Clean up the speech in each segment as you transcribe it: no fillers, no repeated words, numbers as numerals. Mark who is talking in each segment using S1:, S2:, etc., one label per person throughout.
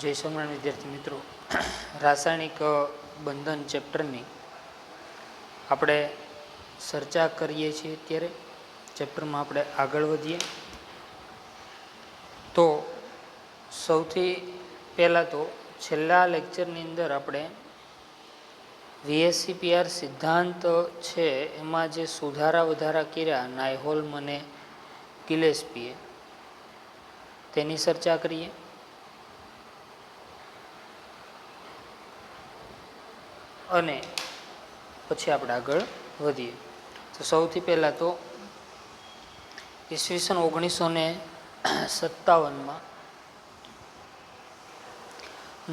S1: જય સ્વામિનારાયણ વિદ્યાર્થી મિત્રો, રાસાયણિક બંધન ચેપ્ટરની આપણે ચર્ચા કરીએ છીએ. અત્યારે ચેપ્ટરમાં આપણે આગળ વધીએ તો સૌથી પહેલાં તો છેલ્લા લેક્ચરની અંદર આપણે VSEPR સિદ્ધાંત છે એમાં જે સુધારા વધારા કર્યા નાયહોલ્મ અને ગિલેસ્પીએ તેની ચર્ચા કરીએ. અને પછી આપણે આગળ વધીએ. તો સૌથી પહેલાં તો ઈસવીસન 1957માં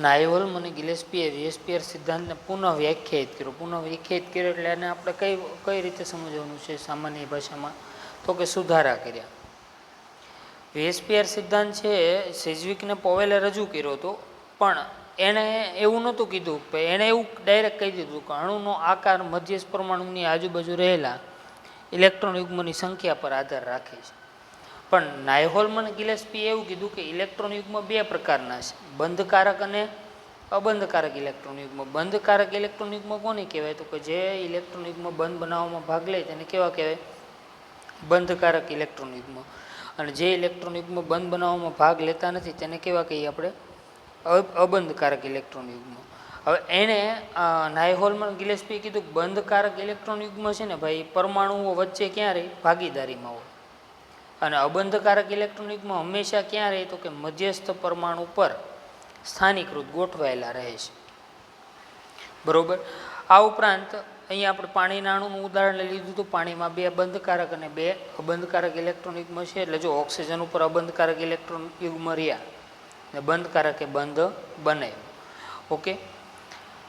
S1: નાયહોલ્મ અને ગિલેસ્પીએ VSEPR સિદ્ધાંતને પુનઃ વ્યાખ્યાયિત કર્યો. એટલે એને આપણે કઈ રીતે સમજવાનું છે સામાન્ય ભાષામાં? તો કે સુધારા કર્યા. VSEPR સિદ્ધાંત છે સેજ્વિકને પોવેલે રજૂ કર્યો હતો, પણ એણે એવું નહોતું કીધું. એણે એવું ડાયરેક્ટ કહી દીધું કે અણુનો આકાર મધ્યસ્થ પરમાણુની આજુબાજુ રહેલા ઇલેક્ટ્રોન યુગ્મની સંખ્યા પર આધાર રાખે છે. પણ નાયહોલ્મ અને ગિલેસ્પીએ એવું કીધું કે ઇલેક્ટ્રોન યુગ્મ બે પ્રકારના છે, બંધકારક અને અબંધકારક ઇલેક્ટ્રોન યુગ્મ. બંધકારક ઇલેક્ટ્રોન યુગ્મ કોને કહેવાય? તો કે જે ઇલેક્ટ્રોન યુગ્મ બંધ બનાવવામાં ભાગ લે તેને કેવા કહેવાય? બંધકારક ઇલેક્ટ્રોન યુગ્મ. અને જે ઇલેક્ટ્રોન યુગ્મ બંધ બનાવવામાં ભાગ લેતા નથી તેને કેવા કહીએ આપણે? અબંધકારક ઇલેક્ટ્રોન યુગ્મ. હવે એણે નાયહોલ્મ અને ગિલેસ્પીએ કીધું કે બંધકારક ઇલેક્ટ્રોન યુગ્મ છે ને ભાઈ, પરમાણુઓ વચ્ચે ક્યાં રહે? ભાગીદારીમાં હોય. અને અબંધકારક ઇલેક્ટ્રોન યુગ્મ હંમેશા ક્યાં રહે? તો કે મધ્યસ્થ પરમાણુ પર સ્થાનીકૃત ગોઠવાયેલા રહે છે. બરોબર. આ ઉપરાંત અહીંયા આપણે પાણીના અણુનું ઉદાહરણ લઈ લીધું હતું. પાણીમાં બે બંધકારક અને બે અબંધકારક ઇલેક્ટ્રોન યુગ્મ છે. એટલે જો ઓક્સિજન ઉપર અબંધકારક ઇલેક્ટ્રોન યુગ્મ રહ્યા ને બંધકારક એ બંધ બને. ઓકે.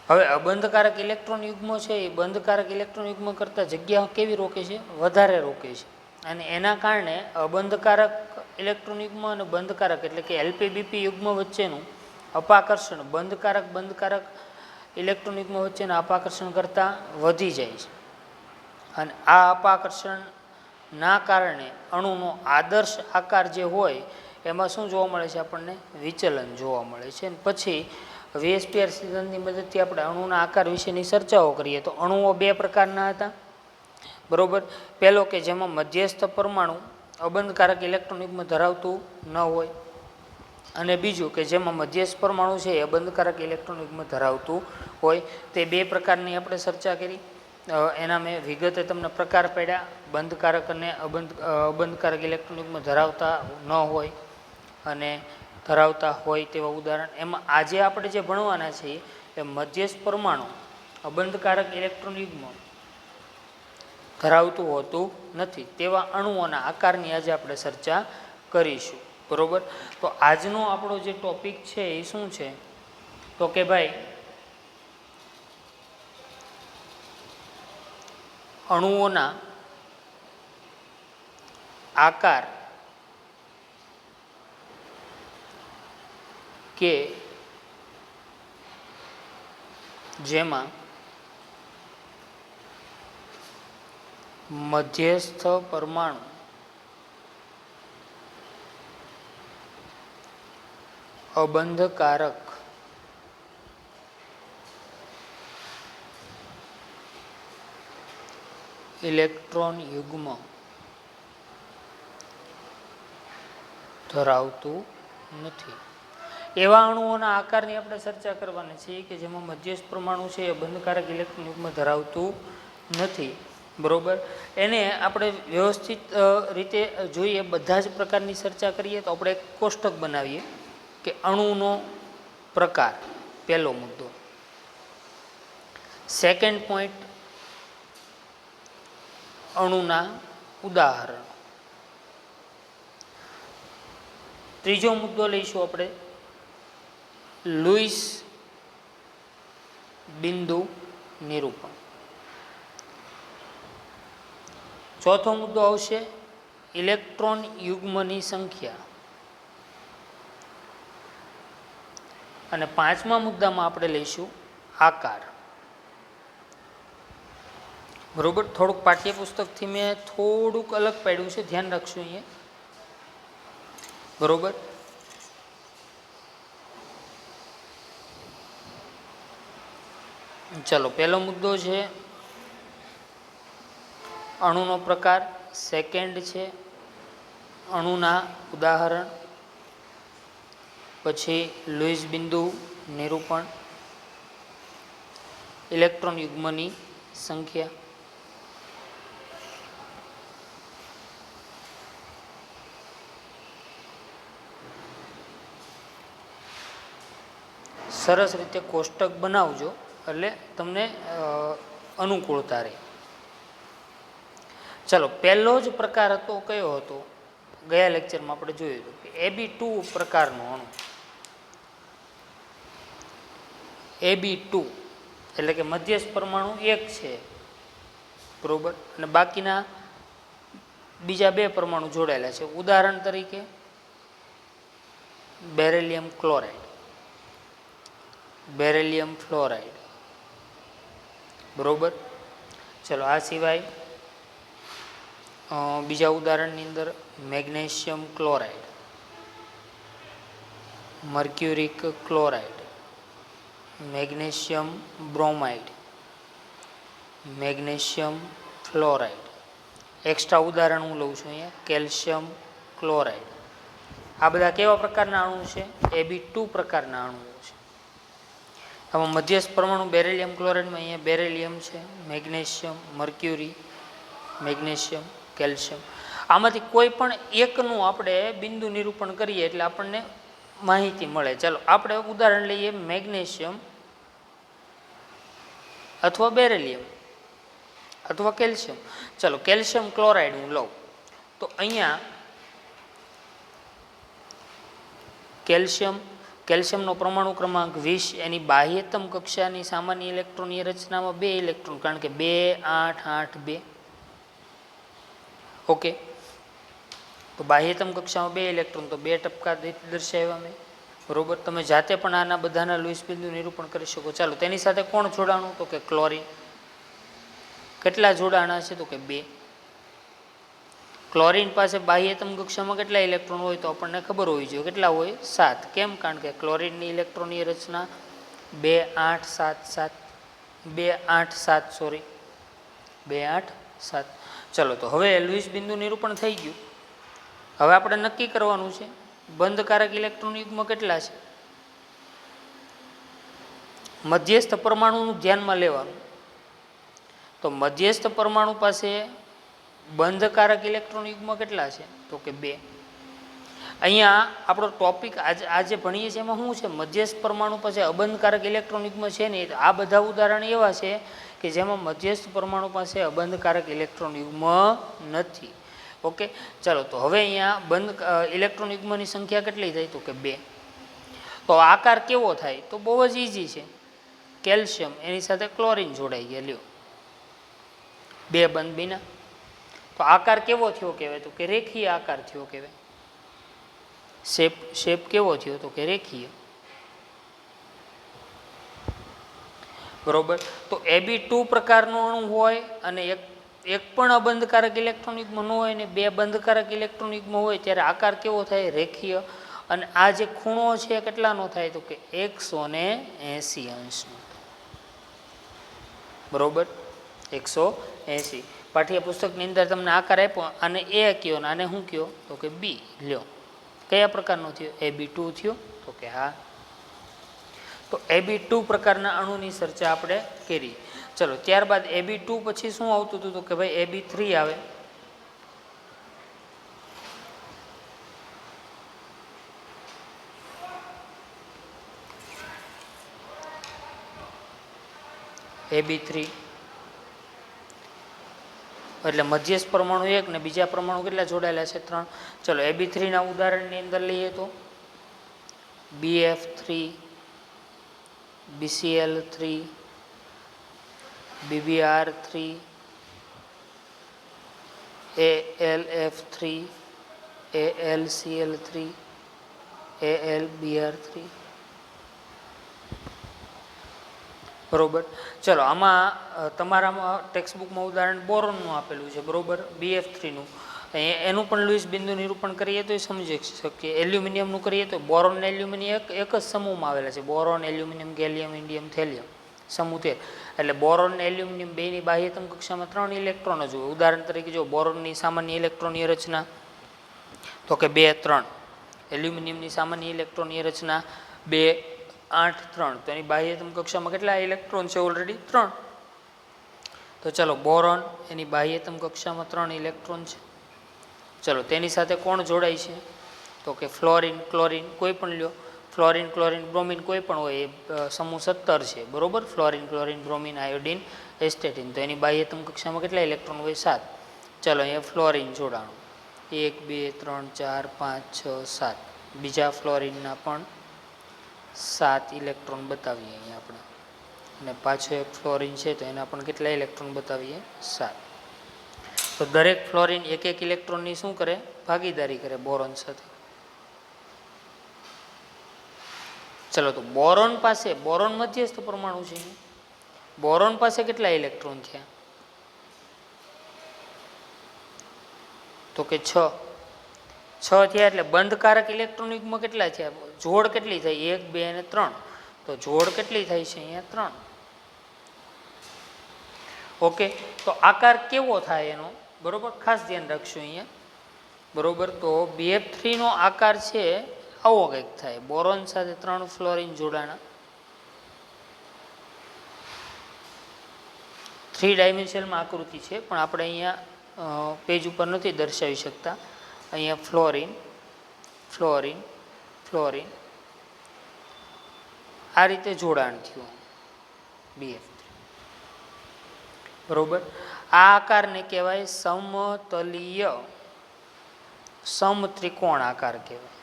S1: હવે અબંધકારક ઇલેક્ટ્રોન યુગ્મ છે એ બંધકારક ઇલેક્ટ્રોન યુગ્મ કરતાં જગ્યા કેવી રોકે છે? વધારે રોકે છે. અને એના કારણે અબંધકારક ઇલેક્ટ્રોન યુગ્મ અને બંધકારક એટલે કે LPBP યુગ્મ વચ્ચેનું અપાકર્ષણ બંધકારક ઇલેક્ટ્રોન યુગ્મ વચ્ચેના અપાકર્ષણ કરતાં વધી જાય છે. અને આ અપાકર્ષણના કારણે અણુનો આદર્શ આકાર જે હોય એમાં શું જોવા મળે છે? આપણને વિચલન જોવા મળે છે. અને પછી VSEPR સિદ્ધાંતની મદદથી આપણે અણુના આકાર વિશેની ચર્ચાઓ કરીએ તો અણુઓ બે પ્રકારના હતા. બરોબર. પહેલો કે જેમાં મધ્યસ્થ પરમાણુ અબંધકારક ઇલેક્ટ્રોન યુગ્મ ધરાવતું ન હોય, અને બીજું કે જેમાં મધ્યસ્થ પરમાણુ છે એ અબંધકારક ઇલેક્ટ્રોન યુગ્મ ધરાવતું હોય. તે બે પ્રકારની આપણે ચર્ચા કરી. એના મેં વિગતે તમને પ્રકાર પાડ્યા, બંધકારક અને અબંધકારક ઇલેક્ટ્રોન યુગ્મ ધરાવતા ન હોય અને ધરાવતા હોય તેવા ઉદાહરણ. એમાં આજે આપણે જે ભણવાના છીએ એ મધ્યસ્થ પરમાણુ અબંધકારક ઇલેક્ટ્રોન યુગ્મ ધરાવતું હોતું નથી તેવા અણુઓના આકારની આજે આપણે ચર્ચા કરીશું. બરોબર. તો આજનો આપણો જે ટોપિક છે એ શું છે? તો કે ભાઈ અણુઓના આકાર કે જેમાં મધ્યસ્થ પરમાણુ અબંધકારક ઇલેક્ટ્રોન યુગ્મ ધરાવતું નથી એવા અણુઓના આકારની આપણે ચર્ચા કરવાની છે કે જેમાં મધ્યસ્થ પરમાણુ છે એ બંધકારક ઇલેક્ટ્રોન યુગ્મ ધરાવતું નથી. બરોબર. એને આપણે વ્યવસ્થિત રીતે જોઈએ, બધા જ પ્રકારની ચર્ચા કરીએ તો આપણે એક કોષ્ટક બનાવીએ કે અણુનો પ્રકાર, પહેલો મુદ્દો. સેકન્ડ પોઈન્ટ, અણુના ઉદાહરણ. ત્રીજો મુદ્દો લઈશું આપણે લુઈસ બિંદુ નિરૂપણ. ચોથો મુદ્દો આવશે ઇલેક્ટ્રોન યુગ્મની સંખ્યા. અને પાંચમા મુદ્દામાં આપણે લઈશું આકાર. બરોબર. થોડુંક પાઠ્યપુસ્તકથી મેં થોડુંક અલગ પાડ્યું છે, ધ્યાન રાખશું અહીંયા. બરોબર. ચલો, પહેલો મુદ્દો છે અણુનો પ્રકાર, સેકન્ડ છે અણુના ઉદાહરણ, પછી લુઈસ બિંદુ નિરૂપણ, ઇલેક્ટ્રોન યુગ્મની સંખ્યા. સરસ રીતે કોષ્ટક બનાવજો એટલે તમને અનુકૂળતા રહે. ચલો, પહેલો જ પ્રકાર હતો કયો હતો? ગયા લેક્ચરમાં આપણે જોયું હતું કે AB2 પ્રકારનો અણુ. AB2 એટલે કે મધ્યસ્થ પરમાણુ એક છે, બરોબર, અને બાકીના બીજા બે પરમાણુ જોડાયેલા છે. ઉદાહરણ તરીકે બેરિલિયમ ક્લોરાઇડ, બેરિલિયમ ફ્લોરાઇડ, બરોબર. ચલો, આ સિવાય બીજા ઉદાહરણની અંદર magnesium chloride, mercuric chloride, magnesium bromide, magnesium fluoride. Extra ઉદાહરણ હું લઉં છું અહીંયા, કેલ્શિયમ ક્લોરાઇડ. આ બધા કેવા પ્રકારના અણુ છે? AB2 પ્રકારના અણુઓ છે. આમાં મધ્યસ્થ પરમાણુ બેરિલિયમ ક્લોરાઇડમાં અહીંયા બેરિલિયમ છે, મેગ્નેશિયમ, મર્ક્યુરી, મેગ્નેશિયમ, કેલ્શિયમ. આમાંથી કોઈ પણ એકનું આપણે બિંદુ નિરૂપણ કરીએ એટલે આપણને માહિતી મળે. ચાલો, આપણે ઉદાહરણ લઈએ મેગ્નેશિયમ અથવા બેરિલિયમ અથવા કેલ્શિયમ. ચલો, કેલ્શિયમ ક્લોરાઇડ હું લઉં તો અહીંયા કેલ્શિયમનો પરમાણુ ક્રમાંક 20, એની બાહ્યતમ કક્ષાની સામાન્ય ઇલેક્ટ્રોનની રચનામાં 2 ઇલેક્ટ્રોન, કારણ કે 2, 8, 8, 2. ઓકે, તો બાહ્યતમ કક્ષામાં 2 ઇલેક્ટ્રોન, તો 2 ટપકા દર્શાવ્યા મેં, બરોબર. તમે જાતે પણ આના બધાના લુઈસ બિંદુ નિરૂપણ કરી શકો. ચાલો, તેની સાથે કોણ જોડાણું? તો કે ક્લોરીન. કેટલા જોડાણા છે? તો કે 2. ક્લોરીન પાસે બાહ્યતમ કક્ષામાં કેટલા ઇલેક્ટ્રોન હોય? તો આપણને ખબર હોવી જોઈએ. કેટલા હોય? 7. કેમ? કારણ કે ક્લોરીનની ઇલેક્ટ્રોનની રચના 2, 8, 7, 7, 2, 8, 7, સોરી 2, 8, 7. ચલો, તો હવે લુઈસ બિંદુ નિરૂપણ થઈ ગયું. હવે આપણે નક્કી કરવાનું છે બંધકારક ઇલેક્ટ્રોન યુગ્મ કેટલા છે. મધ્યસ્થ પરમાણુનું ધ્યાનમાં લેવાનું. તો મધ્યસ્થ પરમાણુ પાસે બંધકારક ઇલેક્ટ્રોન યુગ્મ કેટલા છે? તો કે 2. અહીંયા આપણો ટોપિક આજે ભણીએ છીએ એમાં શું છે? મધ્યસ્થ પરમાણુ પાસે અબંધકારક ઇલેક્ટ્રોન યુગ્મ છે નહીં. આ બધા ઉદાહરણ એવા છે કે જેમાં મધ્યસ્થ પરમાણુ પાસે અબંધકારક ઇલેક્ટ્રોન યુગ્મ નથી. ઓકે, ચાલો, તો હવે અહીંયા બંધ ઇલેક્ટ્રોન યુગ્મની સંખ્યા કેટલી થઈ? તો કે 2. તો આકાર કેવો થાય? તો બહુ જ ઇઝી છે. કેલ્શિયમ એની સાથે ક્લોરીન જોડાઈ ગયા, લ્યો, 2 બંધ બીના. તો આકાર કેવો થયો કહેવાય? તો કે રેખીય આકાર થયો કહેવાય. શેપ કેવો થયો? તો કે રેખીય, બરોબર. તો AB2 પ્રકારનો અણુ હોય અને એક પણ અબંધકારક ઇલેક્ટ્રોન યુગ્મ ન હોય ને 2 બંધકારક ઇલેક્ટ્રોન યુગ્મ હોય ત્યારે આકાર કેવો થાય? રેખીય. અને આ જે ખૂણો છે કેટલાનો થાય? તો કે 180 અંશનો, બરોબર, 180. પાઠ્યપુસ્તકની અંદર તમને આકાર આપ્યો, અને એ કયો ને આને શું કયો? તો કે B. લ્યો, કયા પ્રકારનો થયો? AB2 થયો. તો કે હા. તો AB2 પ્રકારના અણુની ચર્ચા આપણે કરી. ચલો, ત્યારબાદ AB2 પછી શું આવતું હતું? તો કે ભાઈ AB3 આવે. AB3 એટલે મધ્યસ્થ પરમાણુ 1 ને બીજા પરમાણુ કેટલા જોડાયેલા છે? 3. ચલો, AB3 ના ઉદાહરણની અંદર લઈએ તો BF3, BCl3, BBr3, ALF3, ALCl3, ALBr3, બરોબર. ચલો, આમાં તમારામાં ટેક્સ્ટબુકમાં ઉદાહરણ બોરોનનું આપેલું છે, બરોબર, BF3નું. એનું પણ લુઈસ બિંદુ નિરૂપણ કરીએ તો સમજી શકીએ. એલ્યુમિનિયમનું કરીએ તો બોરોન ને એલ્યુમિનિયમ એક જ સમૂહમાં આવેલા છે. Boron, aluminium, gallium, indium, thallium. સમૂહ 13. એટલે બોરોન અને એલ્યુમિનિયમ બેની બાહ્યતમ કક્ષામાં 3 ઇલેક્ટ્રોન જ હોય. ઉદાહરણ તરીકે જો બોરોનની સામાન્ય ઇલેક્ટ્રોનની રચના તો કે 2 3, એલ્યુમિનિયમની સામાન્ય ઇલેક્ટ્રોનની રચના 2 8 3. તો એની બાહ્યતમ કક્ષામાં કેટલા ઇલેક્ટ્રોન છે? ઓલરેડી 3. તો ચલો બોરોન એની બાહ્યતમ કક્ષામાં 3 ઇલેક્ટ્રોન છે. ચલો તેની સાથે કોણ જોડાય છે? તો કે ફ્લોરિન ક્લોરિન કોઈ પણ લ્યો, ફ્લોરિન ક્લોરિન બ્રોમિન કોઈ પણ હોય, એ સમૂહ 17 છે બરોબર. Fluorine chlorine bromine iodine astatine. તો એની બાહ્યતમ કક્ષામાં કેટલા ઇલેક્ટ્રોન હોય? 7. ચલો અહીંયા ફ્લોરિન જોડાણું 1 2 3 4 5 6 7. બીજા ફ્લોરિનના પણ 7 ઇલેક્ટ્રોન બતાવીએ અહીંયા આપણે. અને પાછો એક ફ્લોરિન છે તો એના પણ કેટલા ઇલેક્ટ્રોન બતાવીએ? 7. તો દરેક ફ્લોરિન એક એક ઇલેક્ટ્રોનની શું કરે? ભાગીદારી કરે બોરોન સાથે. ચલો તો બોરોન પાસે, બોરોન મધ્યસ્થ પરમાણુ છે, બોરોન પાસે કેટલા ઇલેક્ટ્રોન થયા? તો કે 6. 6 થયા એટલે બંધકારક ઇલેક્ટ્રોન યુગ્મ કેટલા થયા? જોડ કેટલી થઈ? 1 2 અને 3. તો જોડ કેટલી થાય છે અહીંયા? 3. ઓકે. તો આકાર કેવો થાય એનો? બરોબર, ખાસ ધ્યાન રાખશું અહીંયા બરોબર. તો BF3 નો આકાર છે આવો કંઈક થાય. બોરોન સાથે 3 ફ્લોરિન જોડાણા, 3 ડાયમેન્શનમાં આકૃતિ છે પણ આપણે અહીંયા પેજ ઉપર નથી દર્શાવી શકતા. અહીંયા ફ્લોરિન ફ્લોરિન ફ્લોરિન આ રીતે જોડાણ થયું BF3 બરોબર. આ આકારને કહેવાય સમતલીય સમત્રિકોણ આકાર કહેવાય,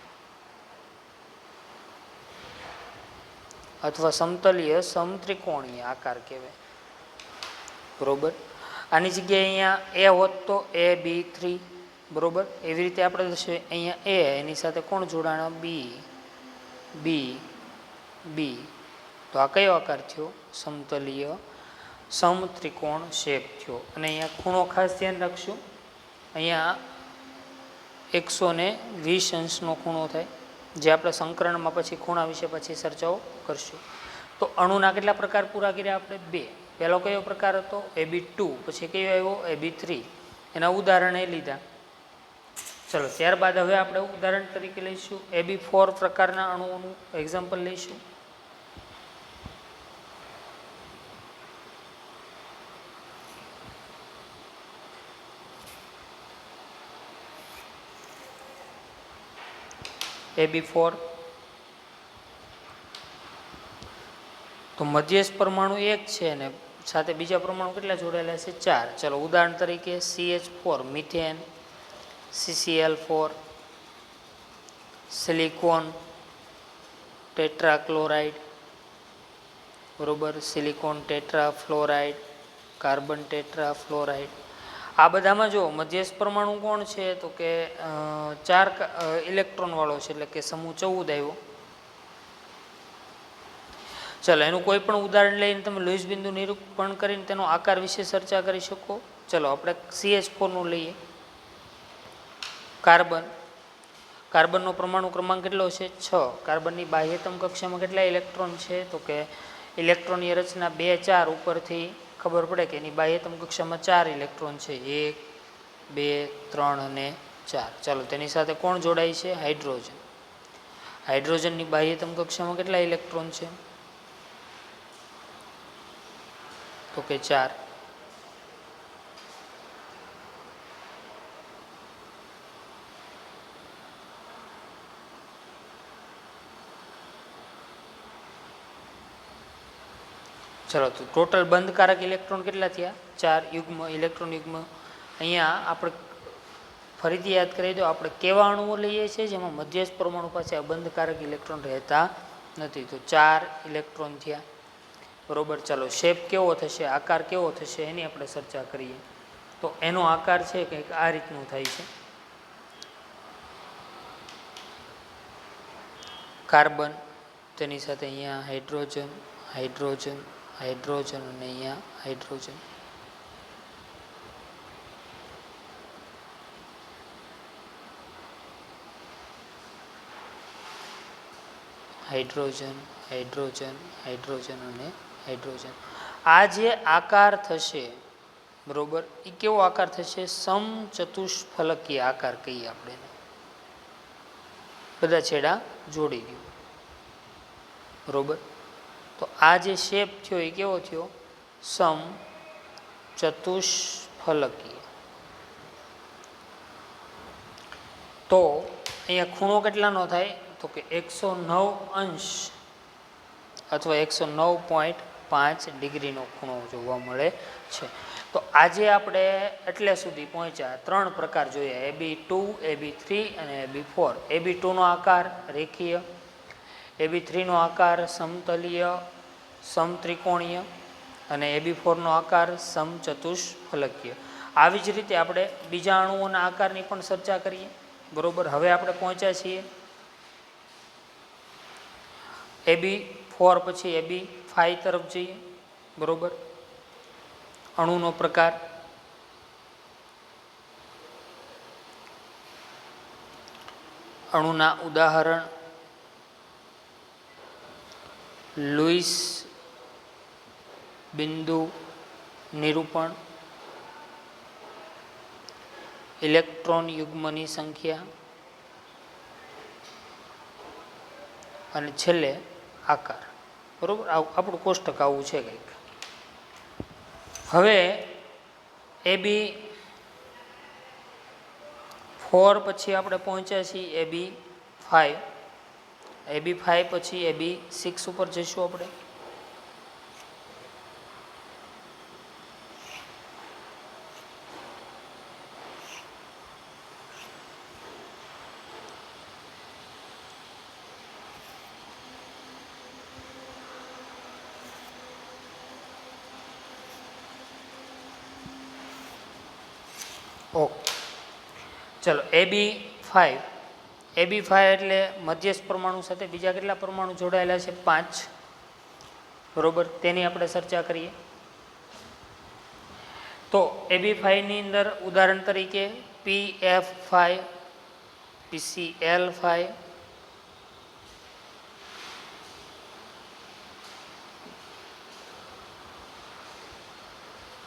S1: અથવા સમતલીય સમત્રિકોણીય આકાર કહેવાય બરોબર. આની જગ્યાએ અહીંયા એ હોત તો AB3 બરોબર. એવી રીતે આપણે દર્શાવીએ અહીંયા એ, એની સાથે કોણ જોડાણ? બી બી બી. તો આ કયો આકાર થયો? સમતલીય સમત્રિકોણ શેપ થયો. અને અહીંયા ખૂણો ખાસ ધ્યાન રાખશું, અહીંયા 120 અંશનો ખૂણો થાય, જે આપણે સંકરણમાં પછી ખૂણા વિશે પછી ચર્ચાઓ કરશું. તો અણુના કેટલા પ્રકાર પૂરા કર્યા આપણે? 2. પહેલો કયો પ્રકાર હતો? AB2. પછી કયો આવ્યો? AB3. એના ઉદાહરણ એ લીધા. ચલો ત્યારબાદ હવે આપણે ઉદાહરણ તરીકે લઈશું AB4 પ્રકારના અણુઓનું એક્ઝામ્પલ લઈશું. AB4 તો મધ્યસ્થ પરમાણુ 1 છે અને સાથે બીજા પરમાણુ કેટલા જોડાયેલા છે? 4. ચલો ઉદાહરણ તરીકે CH4 methane, CCl4, silicon tetrachloride બરોબર, સિલિકોન ટેટ્રાફ્લોરાઇડ, કાર્બન ટેટ્રાફ્લોરાઇડ. આ બધામાં જો મધ્યસ્થ પરમાણુ કોણ છે? તો કે 4 ઇલેક્ટ્રોન વાળો છે, એટલે કે સમૂહ 14 આવ્યો. ચલો એનું કોઈ પણ ઉદાહરણ લઈને તમે લુઈસ બિંદુ નિરૂપણ કરીને તેનો આકાર વિશે ચર્ચા કરી શકો. ચલો આપણે CH4 નું લઈએ. કાર્બન, કાર્બનનો પરમાણુ ક્રમાંક કેટલો છે? 6. કાર્બનની બાહ્યતમ કક્ષામાં કેટલા ઇલેક્ટ્રોન છે? તો કે ઇલેક્ટ્રોનની રચના 2 4 ઉપરથી ખબર પડે કે એની બાહ્યતમ કક્ષામાં 4 ઇલેક્ટ્રોન છે. 1 2 3 અને 4. ચાલો તેની સાથે કોણ જોડાય છે? હાઇડ્રોજન. હાઇડ્રોજનની બાહ્યતમ કક્ષામાં કેટલા ઇલેક્ટ્રોન છે? તો કે 4. ચલો તો ટોટલ બંધકારક ઇલેક્ટ્રોન કેટલા થયા? 4 યુગ્મ ઇલેક્ટ્રોન યુગ્મ. અહીંયા આપણે ફરીથી યાદ કરી દો, આપણે કેવા અણુઓ લઈએ છીએ જેમાં મધ્યસ્થ પરમાણુ પાસે આ બંધકારક ઇલેક્ટ્રોન રહેતા નથી. તો 4 ઇલેક્ટ્રોન થયા બરોબર. ચાલો શેપ કેવો થશે, આકાર કેવો થશે એની આપણે ચર્ચા કરીએ. તો એનો આકાર છે કંઈક આ રીતનું થાય છે. કાર્બન, તેની સાથે અહીંયા હાઇડ્રોજન હાઇડ્રોજન હાઇડ્રોજન અને અહીંયા હાઇડ્રોજન. હાઇડ્રોજન હાઇડ્રોજન હાઇડ્રોજન અને હાઇડ્રોજન. આ જે આકાર થશે બરોબર, એ કેવો આકાર થશે? સમચતુષ્ફલકીય આકાર કહીએ આપણે. બધા છેડા જોડી દો બરોબર. તો આ જે શેપ થયો એ કેવો થયો? સમચતુષ્ફલકીય. તો અહીંયા ખૂણો કેટલાનો થાય? તો કે 109 અંશ અથવા 109.5 ડિગ્રીનો ખૂણો જોવા મળે છે. તો આજે આપણે એટલે સુધી પહોંચ્યા, 3 પ્રકાર જોયા: AB2, AB3 અને AB4. AB2નો આકાર રેખીય, AB3નો આકાર સમતલીય સમત્રિકોણીય અને AB4નો આકાર સમચતુષ્ફલકીય. આવી જ રીતે આપણે બીજા અણુઓના આકારની પણ ચર્ચા કરીએ બરોબર. હવે આપણે પહોંચ્યા છીએ AB4 પછી AB5 તરફ જઈએ બરોબર. અણુનો પ્રકાર અણુના ઉદાહરણ: લુઈસ બિંદુ નિરૂપણ, ઇલેક્ટ્રોન યુગ્મની સંખ્યા અને છેલ્લે આકાર બરોબર. આપણું કોષ્ટક આવું છે કંઈક. હવે AB4 પછી આપણે પહોંચ્યા છીએ AB5. AB5 પછી AB6 ઉપર જઈશું આપણે. ઓકે, ચલો AB5. AB5 એટલે મધ્યસ્થ પરમાણુ સાથે બીજા કેટલા પરમાણુ જોડાયેલા છે? 5 બરોબર. તેની આપણે ચર્ચા કરીએ. તો AB5 ની અંદર ઉદાહરણ તરીકે PF5, PCl5,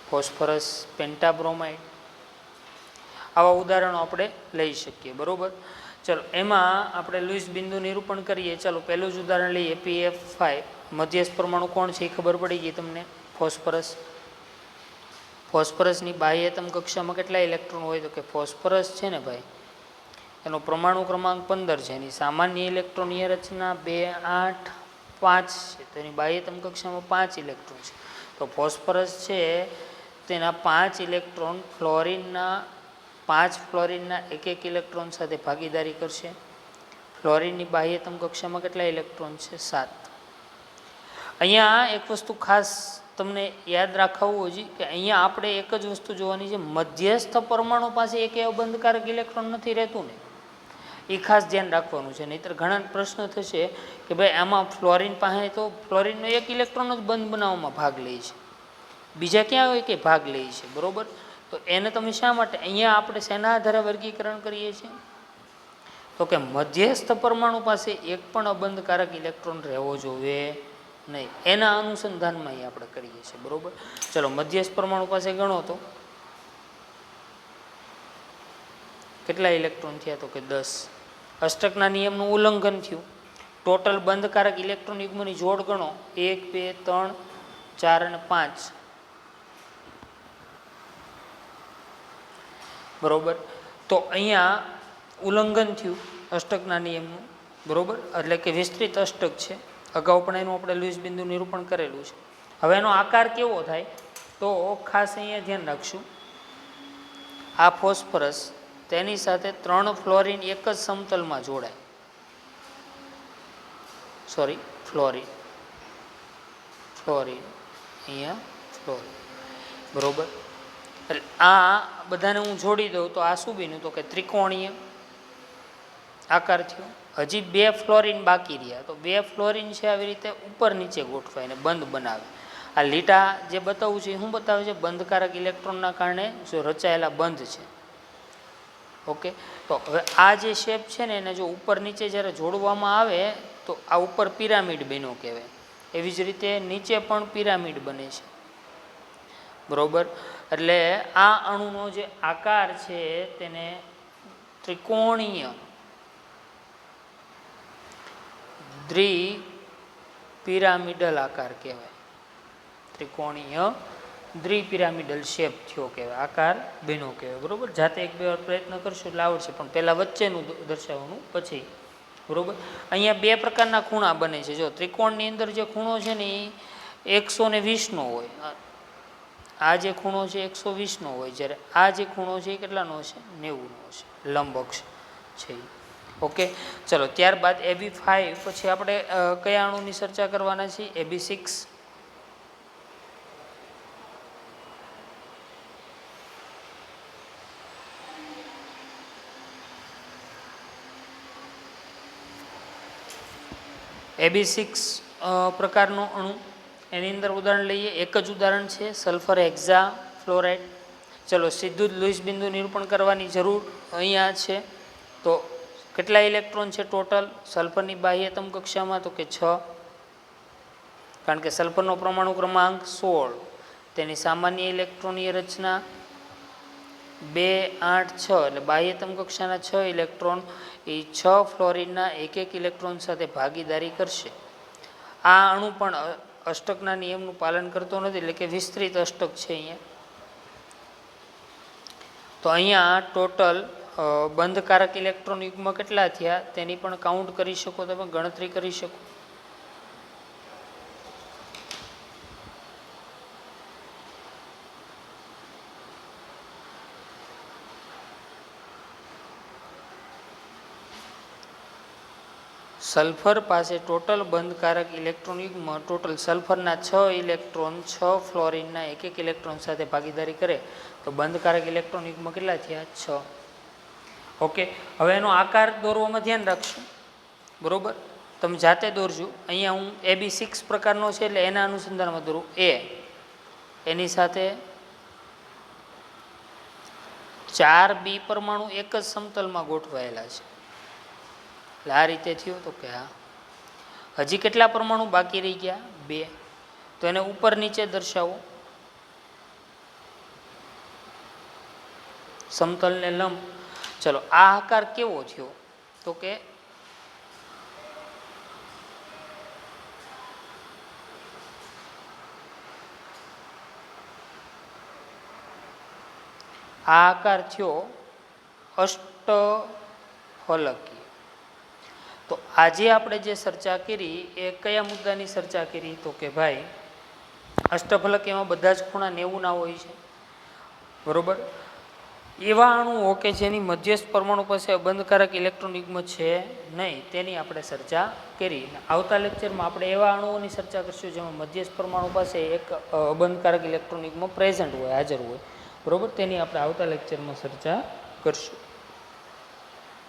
S1: ફોસ્ફરસ પેન્ટાબ્રોમાઇડ, આવા ઉદાહરણો આપણે લઈ શકીએ બરોબર. ચલો એમાં આપણે લુઈસ બિંદુ નિરૂપણ કરીએ. ચાલો પહેલું જ ઉદાહરણ લઈએ. PF5 મધ્યસ્થ પરમાણુ કોણ છે એ ખબર પડી ગઈ તમને? ફોસ્ફરસ. ફોસ્ફરસની બાહ્યતમ કક્ષામાં કેટલા ઇલેક્ટ્રોન હોય? તો કે ફોસ્ફરસ છે ને ભાઈ, એનો પરમાણુ ક્રમાંક 15 છે. એની સામાન્ય ઇલેક્ટ્રોનીય રચના 2, 8, 5 છે. તો એની બાહ્યતમ કક્ષામાં 5 ઇલેક્ટ્રોન છે. તો ફોસ્ફરસ છે તેના 5 ઇલેક્ટ્રોન ફ્લોરિનના 5 ફ્લોરિનના 1 ઇલેક્ટ્રોન સાથે ભાગીદારી કરશે. ફ્લોરિનની બાહ્યતમ કક્ષામાં કેટલા ઇલેક્ટ્રોન છે? 7. અહીંયા એક વસ્તુ ખાસ તમને યાદ રાખવું જોઈએ કે અહીંયા આપણે એક જ વસ્તુ જોવાની છે, મધ્યસ્થ પરમાણુ પાસે એક બંધકારક ઇલેક્ટ્રોન નથી રહેતું ને, એ ખાસ ધ્યાન રાખવાનું છે. નહીંતર ઘણા પ્રશ્ન થશે કે ભાઈ આમાં ફ્લોરિન પાસે તો ફ્લોરિનનો 1 ઇલેક્ટ્રોન જ બંધ બનાવવામાં ભાગ લે છે, બીજા ક્યાં હોય કે ભાગ લે છે બરોબર. તો એને તમે શા માટે અહીંયા આપણે શેના આધારે વર્ગીકરણ કરીએ છીએ? તો કે મધ્યસ્થ પરમાણુ પાસે એક પણ અબંધકારક ઇલેક્ટ્રોન રહેવો જોઈએ નહીં, એના અનુસંધાનમાં અહીં આપણે કરીએ છીએ બરોબર. ચલો મધ્યસ્થ પરમાણુ પાસે ગણો તો કેટલા ઇલેક્ટ્રોન થયા? તો કે 10. અષ્ટકના નિયમનું ઉલ્લંઘન થયું. ટોટલ બંધકારક ઇલેક્ટ્રોન યુગ્મની જોડ ગણો: 1, 2, 3, 4 અને 5 બરોબર. તો અહીંયા ઉલ્લંઘન થયું અષ્ટકના નિયમનું બરોબર, એટલે કે વિસ્તૃત અષ્ટક છે. અગાઉ પણ એનું આપણે લુઈસ બિંદુ નિરૂપણ કરેલું છે. હવે એનો આકાર કેવો થાય તો ખાસ અહીંયા ધ્યાન રાખશું. આ ફોસ્ફરસ તેની સાથે 3 ફ્લોરિન એક જ સમતલમાં જોડાય. સોરી, ફ્લોરિન અહીંયા ફ્લોરિન બરોબર. એટલે આ બધાને હું જોડી દઉં તો આ શું બન્યું? તો કે ત્રિકોણીય આકાર થયો. હજી 2 ફ્લોરિન બાકી રહ્યા. તો 2 ફ્લોરિન છે આવી રીતે ઉપર નીચે ગોઠવાય ને બંધ બનાવે. આ લીટા જે બતાવું છે એ શું બતાવે છે? બંધકારક ઇલેક્ટ્રોનના કારણે જો રચાયેલા બંધ છે. ઓકે, તો હવે આ જે શેપ છે ને એને જો ઉપર નીચે જ્યારે જોડવામાં આવે તો આ ઉપર પિરામિડ બન્યો કહેવાય. એવી જ રીતે નીચે પણ પિરામિડ બને છે, બરોબર. એટલે આ અણુનો જે આકાર છે તેને ત્રિકોણીય દ્વિપિરામિડલ આકાર કહેવાય. ત્રિકોણીય દ્વિપિરામિડલ શેપ થયો કહેવાય, આકાર બન્યો કહેવાય, બરોબર. જાતે એક બે વાર પ્રયત્ન કરશો એટલે આવડશે, પણ પહેલાં વચ્ચેનું દર્શાવવાનું પછી, બરોબર. અહીંયા બે પ્રકારના ખૂણા બને છે. જો ત્રિકોણની અંદર જે ખૂણો છે ને એ 120નો હોય, આ જે ખૂણો છે 120નો હોય, જ્યારે આ જે ખૂણો છે એ કેટલાનો છે? 90નો છે, લંબ અક્ષ છે. ઓકે, ચલો ત્યારબાદ AB5 પછી આપણે કયા અણુની ચર્ચા કરવાના છીએ? AB6. AB6 પ્રકારનો અણુ, એની અંદર ઉદાહરણ લઈએ. એક જ ઉદાહરણ છે, સલ્ફર હેક્ઝા ફ્લોરાઇડ. ચલો સીધું જ લુઈસ બિંદુ નિરૂપણ કરવાની જરૂર અહીંયા છે. તો કેટલા ઇલેક્ટ્રોન છે ટોટલ સલ્ફરની બાહ્યતમ કક્ષામાં? તો કે 6, કારણ કે સલ્ફરનો પરમાણુ ક્રમાંક 16, તેની સામાન્ય ઇલેક્ટ્રોનીય રચના 2, 8, 6, એટલે બાહ્યતમ કક્ષાના 6 ઇલેક્ટ્રોન એ 6 ફ્લોરિનના એક ઇલેક્ટ્રોન સાથે ભાગીદારી કરશે. આ અણુ પણ અષ્ટકના નિયમનું પાલન કરતો નથી, એટલે કે વિસ્તૃત અષ્ટક છે અહીંયા. તો અહીંયા ટોટલ બંધકારક ઇલેક્ટ્રોન યુગ્મ કેટલા થયા તેની પણ કાઉન્ટ કરી શકો, તમે ગણતરી કરી શકો. સલ્ફર પાસે ટોટલ બંધકારક ઇલેક્ટ્રોન યુગ્મ, ટોટલ સલ્ફરના 6 ઇલેક્ટ્રોન 6 ફ્લોરિનના એક ઇલેક્ટ્રોન સાથે ભાગીદારી કરે તો બંધકારક ઇલેક્ટ્રોન યુગ્મ કેટલા થયા? 6. ઓકે, હવે એનો આકાર દોરવામાં ધ્યાન રાખશું, બરોબર. તમે જાતે દોરજો. અહીંયા હું AB6 પ્રકારનો છે એટલે એના અનુસંધાનમાં દોરું. એની સાથે 4 B પરમાણુ એક જ સમતલમાં ગોઠવાયેલા છે, એટલે આ રીતે થયું. તો કે હા, હજી કેટલા પરમાણુ બાકી રહી ગયા? 2. તો એને ઉપર નીચે દર્શાવો, સમતલને લંબ. ચલો આ આકાર કેવો થયો? તો કે આ આકાર થયો અષ્ટફલકી. તો આજે આપણે જે ચર્ચા કરી એ કયા મુદ્દાની ચર્ચા કરી? તો કે ભાઈ અષ્ટફલકીમાં બધા જ ખૂણા 90ના હોય છે, બરોબર. એવા અણુઓ કે જેની મધ્યસ્થ પરમાણુ પાસે અબંધકારક ઇલેક્ટ્રોન યુગ્મ છે નહીં, તેની આપણે ચર્ચા કરી. આવતા લેક્ચરમાં આપણે એવા અણુઓની ચર્ચા કરીશું જેમાં મધ્યસ્થ પરમાણુ પાસે એક અબંધકારક ઇલેક્ટ્રોન યુગ્મ પ્રેઝન્ટ હોય, હાજર હોય, બરોબર. તેની આપણે આવતા લેક્ચરમાં ચર્ચા કરશું.